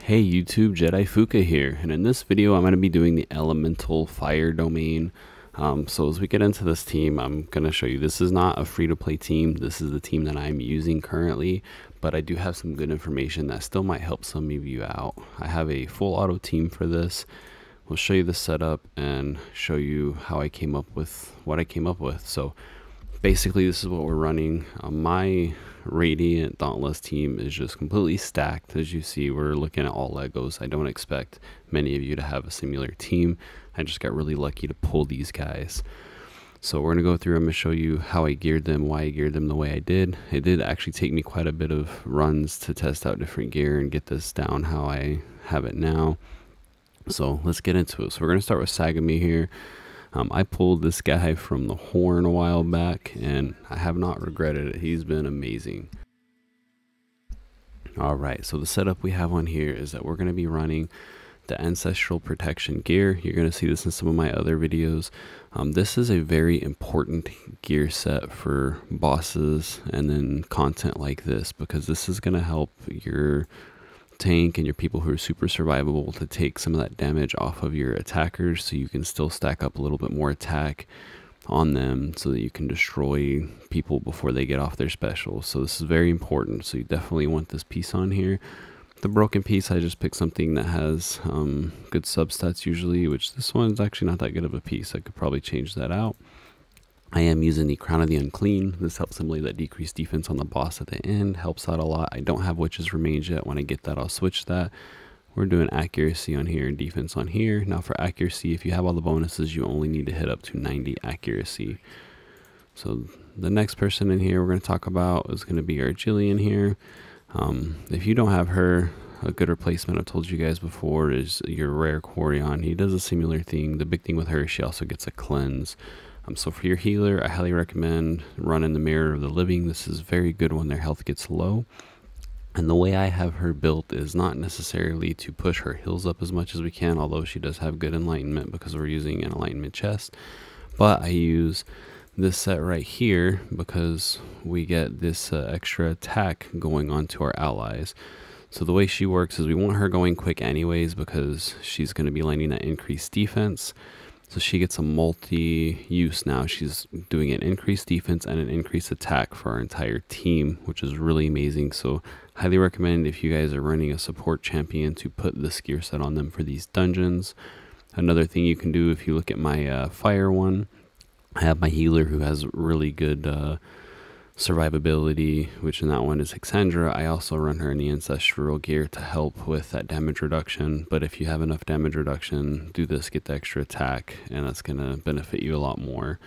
Hey YouTube, Jedi Fuka here, and in this video I'm going to be doing the elemental fire domain. So as we get into this team, I'm going to show you this is not a free-to-play team. This is the team that I'm using currently, but I do have some good information that still might help some of you out. I have a full auto team for this. We'll show you the setup and show you how I came up with what I came up with. So basically this is what we're running. My Radiant Dauntless team is just completely stacked. As you see, we're looking at all Legos. I don't expect many of you to have a similar team. I just got really lucky to pull these guys. So we're going to go through, I'm going to show you how I geared them, why I geared them the way I did. It did actually take me quite a bit of runs to test out different gear and get this down how I have it now. So let's get into it. So we're going to start with Sagami here. I pulled this guy from the Horn a while back, and I have not regretted it. He's been amazing. Alright, so the setup we have on here is that we're going to be running the Ancestral Protection gear. You're going to see this in some of my other videos. This is a very important gear set for bosses and then content like this, because this is going to help your tank and your people who are super survivable to take some of that damage off of your attackers, so you can still stack up a little bit more attack on them so that you can destroy people before they get off their special. So this is very important, so you definitely want this piece on here. The broken piece, I just picked something that has good substats usually, which this one's actually not that good of a piece. I could probably change that out. I am using the Crown of the Unclean. This helps simply that decreased defense on the boss at the end. Helps out a lot. I don't have Witch's Remains yet. When I get that, I'll switch that. We're doing accuracy on here and defense on here. Now for accuracy, if you have all the bonuses, you only need to hit up to 90 accuracy. So the next person in here we're going to talk about is going to be our Jillian here. If you don't have her, a good replacement, I've told you guys before, is your rare Quarion. He does a similar thing. The big thing with her is she also gets a cleanse. So for your healer, I highly recommend running the Mirror of the Living. This is very good when their health gets low. And the way I have her built is not necessarily to push her heals up as much as we can, although she does have good enlightenment because we're using an enlightenment chest. But I use this set right here because we get this extra attack going on to our allies. So the way she works is we want her going quick anyways because she's going to be landing that increased defense. So she gets a multi-use now. She's doing an increased defense and an increased attack for our entire team, which is really amazing. So highly recommend, if you guys are running a support champion, to put this gear set on them for these dungeons. Another thing you can do, if you look at my fire one, I have my healer who has really good survivability, which in that one is Hexandra. I also run her in the ancestral gear to help with that damage reduction, but if you have enough damage reduction, do this, get the extra attack, and that's going to benefit you a lot more.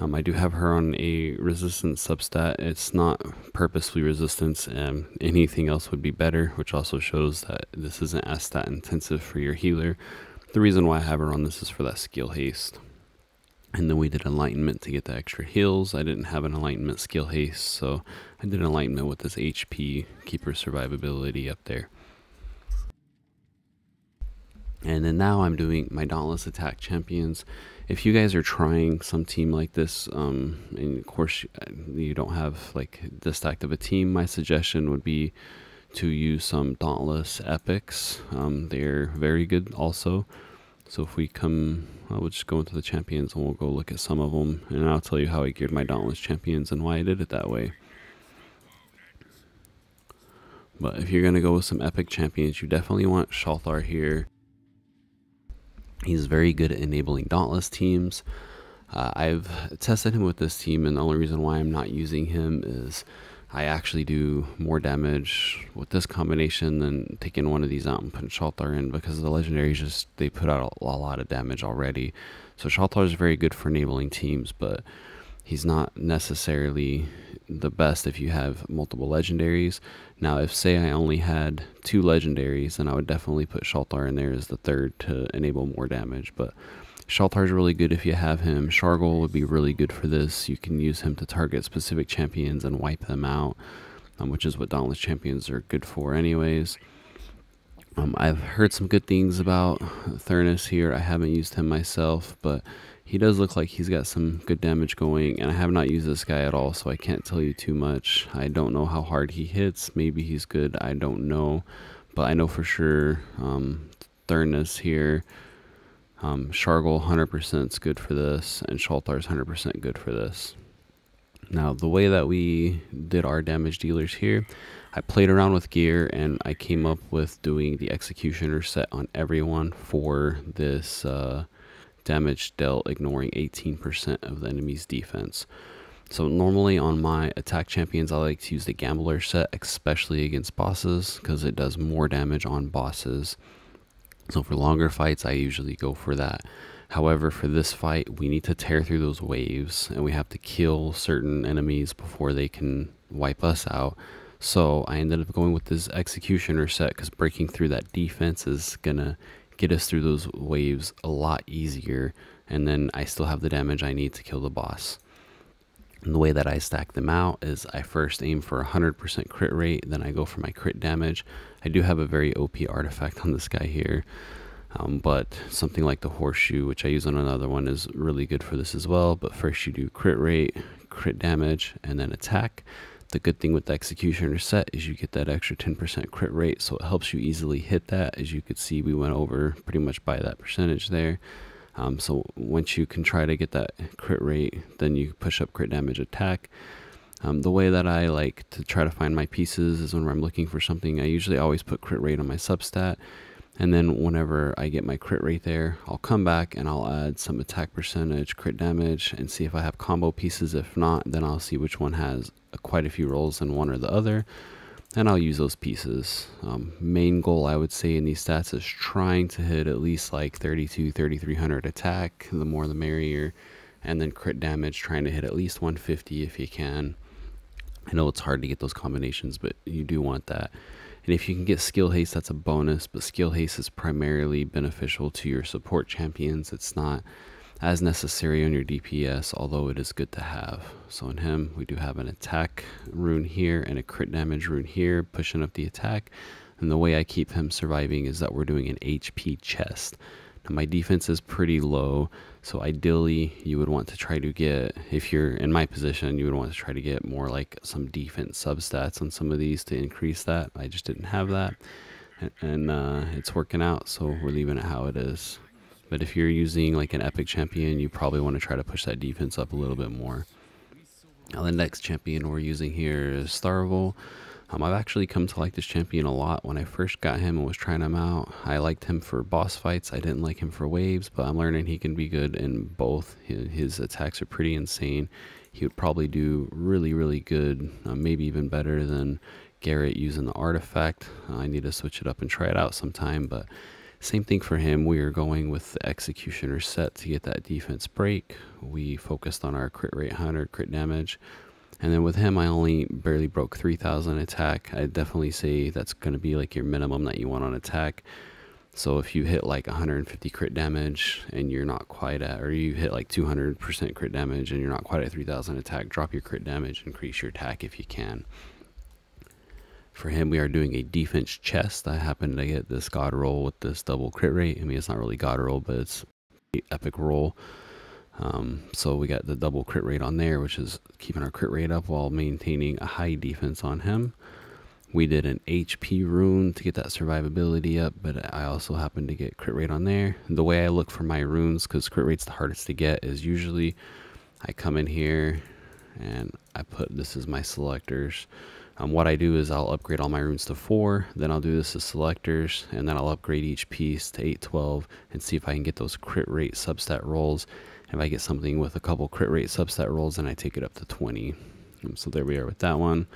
I do have her on a resistance substat. It's not purposely resistance, and anything else would be better, which also shows that this isn't as stat intensive for your healer. The reason why I have her on this is for that skill haste. And then we did enlightenment to get the extra heals. I didn't have an enlightenment skill haste, so I did enlightenment with this HP, keep her survivability up there. And then now I'm doing my Dauntless Attack Champions. If you guys are trying some team like this, and of course you don't have like this stacked of a team, my suggestion would be to use some Dauntless Epics. They're very good also. So if we come, we'll just go into the champions and we'll go look at some of them, and I'll tell you how I geared my Dauntless champions and why I did it that way. But if you're going to go with some epic champions, you definitely want Shalthar here. He's very good at enabling Dauntless teams. I've tested him with this team, and the only reason why I'm not using him is I actually do more damage with this combination than taking one of these out and putting Shalthar in, because the legendaries just, they put out a lot of damage already. So Shalthar is very good for enabling teams, but he's not necessarily the best if you have multiple legendaries. Now, if say I only had 2 legendaries, then I would definitely put Shalthar in there as the third to enable more damage. But Shalthar is really good if you have him. Shargol would be really good for this. You can use him to target specific champions and wipe them out, which is what Dauntless champions are good for anyways. I've heard some good things about Thurnus here. I haven't used him myself, but he does look like he's got some good damage going, and I have not used this guy at all, so I can't tell you too much. I don't know how hard he hits. Maybe he's good, I don't know. but I know for sure Thurnis here, Shargle 100% is good for this, and Shaltar is 100% good for this. Now, the way that we did our damage dealers here, I played around with gear and I came up with doing the executioner set on everyone for this damage dealt ignoring 18% of the enemy's defense. So normally on my attack champions, I like to use the gambler set, especially against bosses, because it does more damage on bosses. So for longer fights, I usually go for that. However, for this fight, we need to tear through those waves and we have to kill certain enemies before they can wipe us out. So I ended up going with this executioner set because breaking through that defense is gonna get us through those waves a lot easier, and then I still have the damage I need to kill the boss. And the way that I stack them out is I first aim for 100% crit rate, then I go for my crit damage. I do have a very OP artifact on this guy here, but something like the horseshoe, which I use on another one, is really good for this as well. But first you do crit rate, crit damage, and then attack. The good thing with the executioner set is you get that extra 10% crit rate, so it helps you easily hit that. As you could see, we went over pretty much by that percentage there. So once you can try to get that crit rate, then you push up crit damage, attack. The way that I like to try to find my pieces is when I'm looking for something, I usually always put crit rate on my substat. And then whenever I get my crit rate there, I'll come back and I'll add some attack percentage, crit damage, and see if I have combo pieces. If not, then I'll see which one has quite a few rolls in one or the other, and I'll use those pieces. Main goal, I would say, in these stats is trying to hit at least like 3,300 attack, the more the merrier, and then crit damage, trying to hit at least 150 if you can. I know it's hard to get those combinations, but you do want that. And if you can get skill haste, that's a bonus, but skill haste is primarily beneficial to your support champions. It's not as necessary on your DPS, although it is good to have. So in him, we do have an attack rune here and a crit damage rune here, pushing up the attack. And the way I keep him surviving is that we're doing an HP chest. Now my defense is pretty low, so ideally you would want to try to get, if you're in my position, you would want to try to get more like some defense substats on some of these to increase that. I just didn't have that, and it's working out, so we're leaving it how it is. But if you're using like an epic champion, you probably want to try to push that defense up a little bit more. Now the next champion we're using here is Starvel. I've actually come to like this champion a lot. When I first got him and was trying him out, I liked him for boss fights. I didn't like him for waves, but I'm learning he can be good in both. His attacks are pretty insane. He would probably do really, really good, maybe even better than Garrett using the artifact. I need to switch it up and try it out sometime, but same thing for him. We are going with the executioner set to get that defense break. We focused on our crit rate 100, crit damage. And then with him, I only barely broke 3,000 attack. I definitely say that's going to be like your minimum that you want on attack. So if you hit like 150 crit damage and you're not quite at, or you hit like 200% crit damage and you're not quite at 3,000 attack, drop your crit damage, increase your attack if you can. For him, we are doing a defense chest. I happen to get this god roll with this double crit rate. I mean, it's not really god roll, but it's an epic roll. So we got the double crit rate on there, which is keeping our crit rate up while maintaining a high defense on him. We did an HP rune to get that survivability up, but I also happen to get crit rate on there. The way I look for my runes, because crit rate's the hardest to get, is usually I come in here and I put, this is my selectors. What I do is I'll upgrade all my runes to 4, then I'll do this as selectors, and then I'll upgrade each piece to 812 and see if I can get those crit rate substat rolls. If I get something with a couple crit rate substat rolls, then I take it up to 20. So there we are with that one.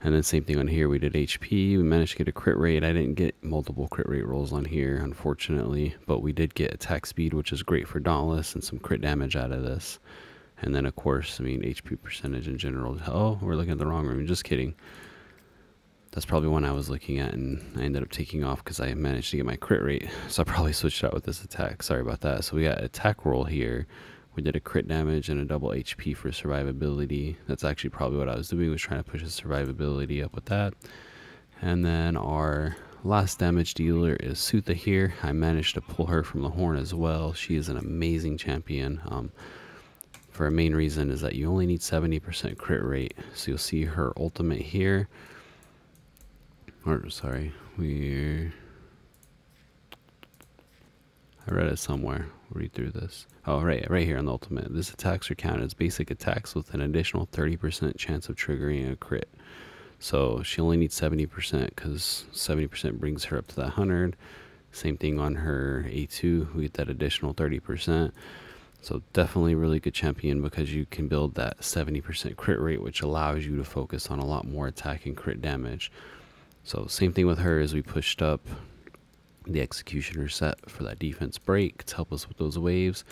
And then same thing on here, we did HP, we managed to get a crit rate. I didn't get multiple crit rate rolls on here, unfortunately, but we did get attack speed, which is great for Dauntless, and some crit damage out of this. And then of course, I mean, HP percentage in general. Oh, we're looking at the wrong room, just kidding. That's probably one I was looking at, and I ended up taking off because I managed to get my crit rate. So I probably switched out with this attack, sorry about that. So we got attack roll here. We did a crit damage and a double HP for survivability. That's actually probably what I was doing, was trying to push the survivability up with that. And then our last damage dealer is Sutha here. I managed to pull her from the horn as well. She is an amazing champion. For a main reason is that you only need 70% crit rate. So you'll see her ultimate here. Or sorry, I read it somewhere. Read through this. Oh, right here on the ultimate. This attacks are counted as basic attacks with an additional 30% chance of triggering a crit. So she only needs 70% because 70% brings her up to that 100. Same thing on her A2. We get that additional 30%. So definitely really good champion because you can build that 70% crit rate, which allows you to focus on a lot more attack and crit damage. So same thing with her as we pushed up the executioner set for that defense break to help us with those waves.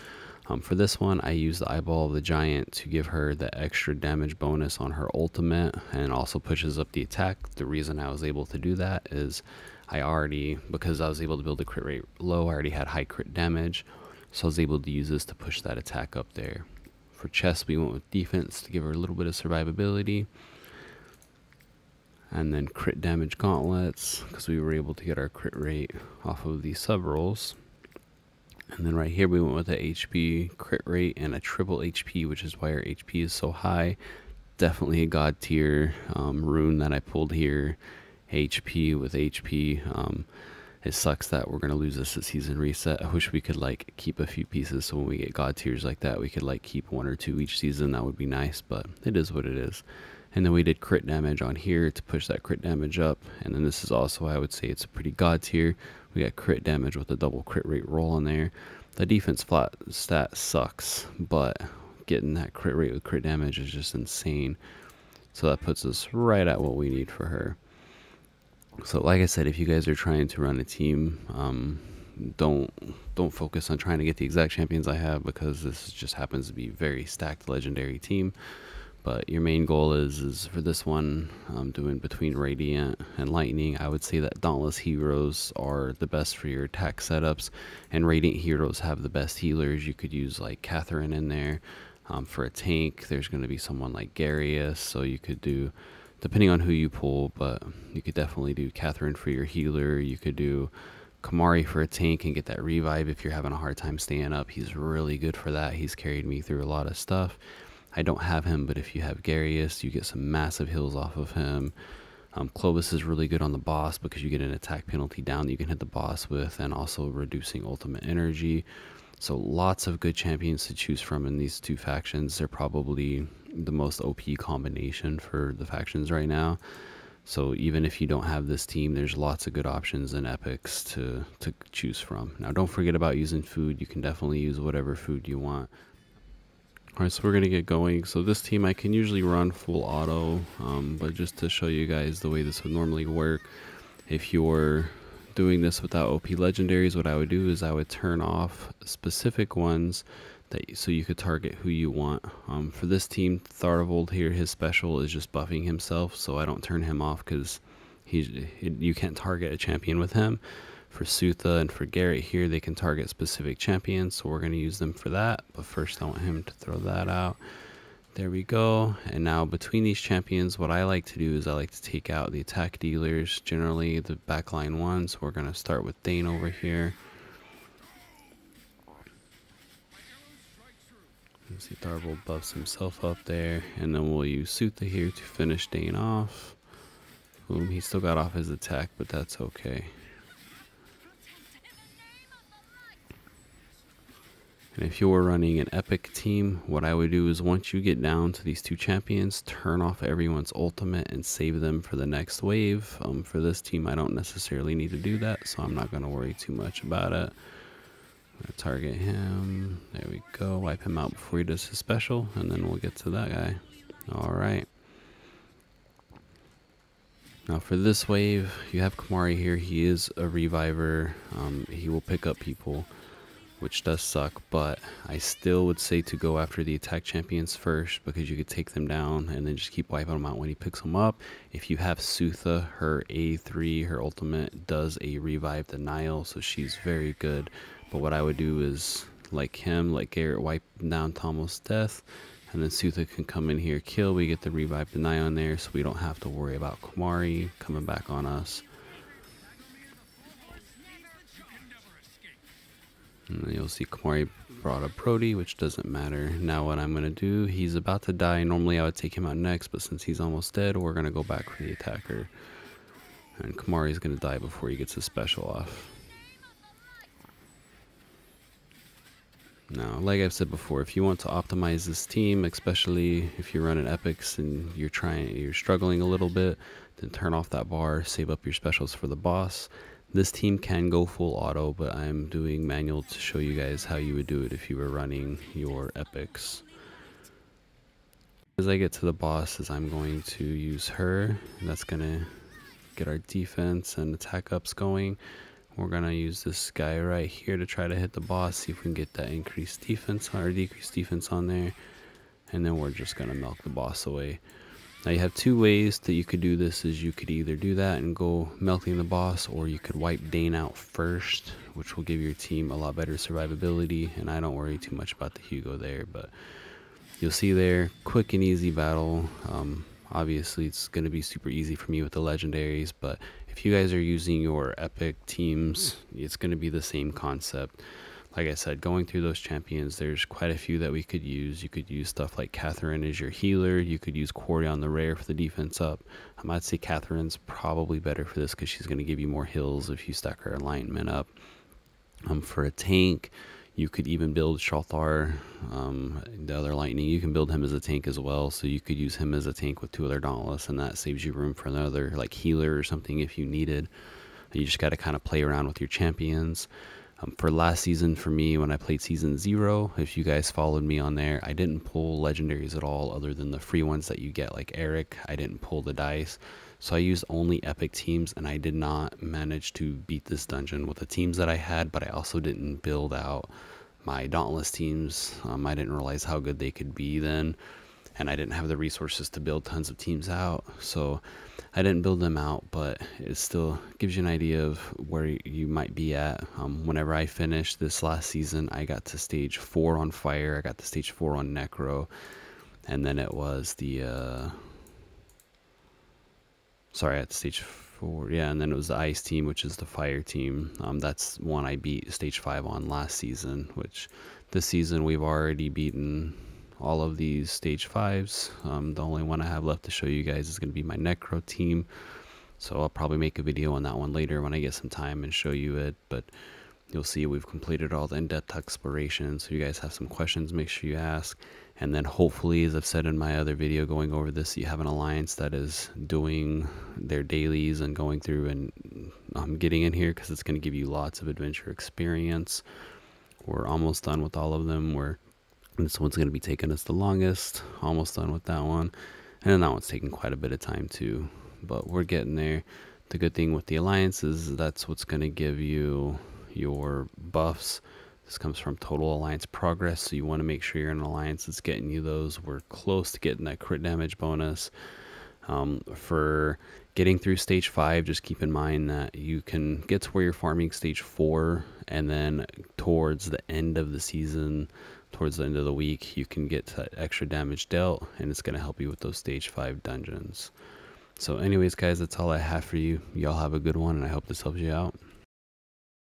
For this one, I used the eyeball of the giant to give her the extra damage bonus on her ultimate, and also pushes up the attack. The reason I was able to do that is because I was able to build the crit rate low, I already had high crit damage, so I was able to use this to push that attack up there. For chest, we went with defense to give her a little bit of survivability. And then crit damage gauntlets, because we were able to get our crit rate off of these sub rolls. And then right here we went with a HP crit rate and a triple HP, which is why our HP is so high. Definitely a god tier rune that I pulled here. HP with HP. It sucks that we're going to lose this at season reset. I wish we could like keep a few pieces, so when we get god tiers like that, we could like keep 1 or 2 each season. That would be nice, but it is what it is. And then we did crit damage on here to push that crit damage up. And then this is also, I would say, it's a pretty god tier. We got crit damage with a double crit rate roll on there. The defense flat stat sucks, but getting that crit rate with crit damage is just insane. So that puts us right at what we need for her. So like I said, if you guys are trying to run a team, don't focus on trying to get the exact champions I have, because this just happens to be a very stacked legendary team. But your main goal is for this one, doing between Radiant and Lightning. I would say that Dauntless Heroes are the best for your attack setups, and Radiant Heroes have the best healers. You could use like Catherine in there. For a tank, there's going to be someone like Garius, so you could do, depending on who you pull, but you could definitely do Catherine for your healer. You could do Kamari for a tank and get that revive if you're having a hard time staying up. He's really good for that. He's carried me through a lot of stuff. I don't have him, but if you have Garius, you get some massive heals off of him. Clovis is really good on the boss because you get an attack penalty down that you can hit the boss with, and also reducing ultimate energy. So lots of good champions to choose from in these two factions. They're probably the most OP combination for the factions right now. So even if you don't have this team, there's lots of good options in epics to choose from. Now don't forget about using food. You can definitely use whatever food you want. Alright, so we're going to get going. So this team I can usually run full auto, but just to show you guys the way this would normally work, if you're doing this without OP legendaries, what I would do is I would turn off specific ones so you could target who you want. For this team, Tharvold here, his special is just buffing himself, so I don't turn him off because you can't target a champion with him. For Sutha and for Garrett here, they can target specific champions, so we're going to use them for that. But first I want him to throw that out. There we go. And now between these champions, what I like to do is I like to take out the attack dealers, generally the backline ones. So we're going to start with Dane over here. You see Tharvold buffs himself up there, and then we'll use Sutha here to finish Dane off. Boom, he still got off his attack, but that's okay. And if you were running an epic team, what I would do is once you get down to these two champions, turn off everyone's ultimate and save them for the next wave. For this team, I don't necessarily need to do that, so I'm not going to worry too much about it. I'm going to target him. There we go. Wipe him out before he does his special, and then we'll get to that guy. Alright. Now for this wave, you have Kamari here. He is a reviver. He will pick up people, which does suck, but I still would say to go after the attack champions first, because you could take them down and then just keep wiping them out when he picks them up. If you have Sutha, her A3, her ultimate does a revive denial, so she's very good. But what I would do is, like him, like Garrett, wipe down to almost death, and then Sutha can come in here, kill. We get the revive denial in there, so we don't have to worry about Kamari coming back on us. And then you'll see Kamari brought up Brody, which doesn't matter. Now what I'm going to do, he's about to die. Normally I would take him out next, but since he's almost dead, we're going to go back for the attacker. And Kamari's going to die before he gets his special off. Now, like I've said before, if you want to optimize this team, especially if you're running epics and you're struggling a little bit, then turn off that bar, save up your specials for the boss. This team can go full auto, but I'm doing manual to show you guys how you would do it if you were running your epics. As I get to the bosses, I'm going to use her, and that's going to get our defense and attack ups going. We're going to use this guy right here to try to hit the boss, see if we can get that increased defense or decreased defense on there. And then we're just going to milk the boss away. Now you have two ways that you could do this. Is you could either do that and go melting the boss, or you could wipe Dane out first, which will give your team a lot better survivability. And I don't worry too much about the Hugo there, but you'll see there, quick and easy battle. Obviously it's going to be super easy for me with the legendaries, but if you guys are using your epic teams, it's going to be the same concept. Like I said, going through those champions, there's quite a few that we could use. You could use stuff like Catherine as your healer. You could use Corey on the rare for the defense up. I'd say Catherine's probably better for this because she's going to give you more heals if you stack her alignment up. For a tank, you could even build Shalthar, the other lightning. You can build him as a tank as well, so you could use him as a tank with two other dauntless, and that saves you room for another like healer or something if you needed. You just got to kind of play around with your champions. For last season, for me, when I played season 0, if you guys followed me on there, I didn't pull legendaries at all other than the free ones that you get like Eric. I didn't pull the dice. So I used only epic teams, and I did not manage to beat this dungeon with the teams that I had, but I also didn't build out my dauntless teams. I didn't realize how good they could be then, and I didn't have the resources to build tons of teams out, so I didn't build them out, but it still gives you an idea of where you might be at. Whenever I finished this last season, I got to stage 4 on fire, I got to stage 4 on necro, and then it was the sorry, at stage 4, yeah, and then it was the ice team, which is the fire team. That's one I beat stage 5 on last season, which this season we've already beaten all of these stage 5s. The only one I have left to show you guys is going to be my necro team, so I'll probably make a video on that one later when I get some time and show you it, but you'll see we've completed all the in-depth exploration. So if you guys have some questions, make sure you ask. And then hopefully, as I've said in my other video going over this, you have an alliance that is doing their dailies and going through and getting in here, because it's going to give you lots of adventure experience. We're almost done with all of them. This one's going to be taking us the longest. Almost done with that one. And then that one's taking quite a bit of time too. But we're getting there. The good thing with the alliance is that's what's going to give you your buffs. This comes from total alliance progress, so you want to make sure you're in an alliance that's getting you those. We're close to getting that crit damage bonus. For getting through stage 5, just keep in mind that you can get to where you're farming stage 4, and then towards the end of the season, towards the end of the week, you can get that extra damage dealt, and it's going to help you with those stage 5 dungeons. So anyways, guys, that's all I have for you. Y'all have a good one, and I hope this helps you out.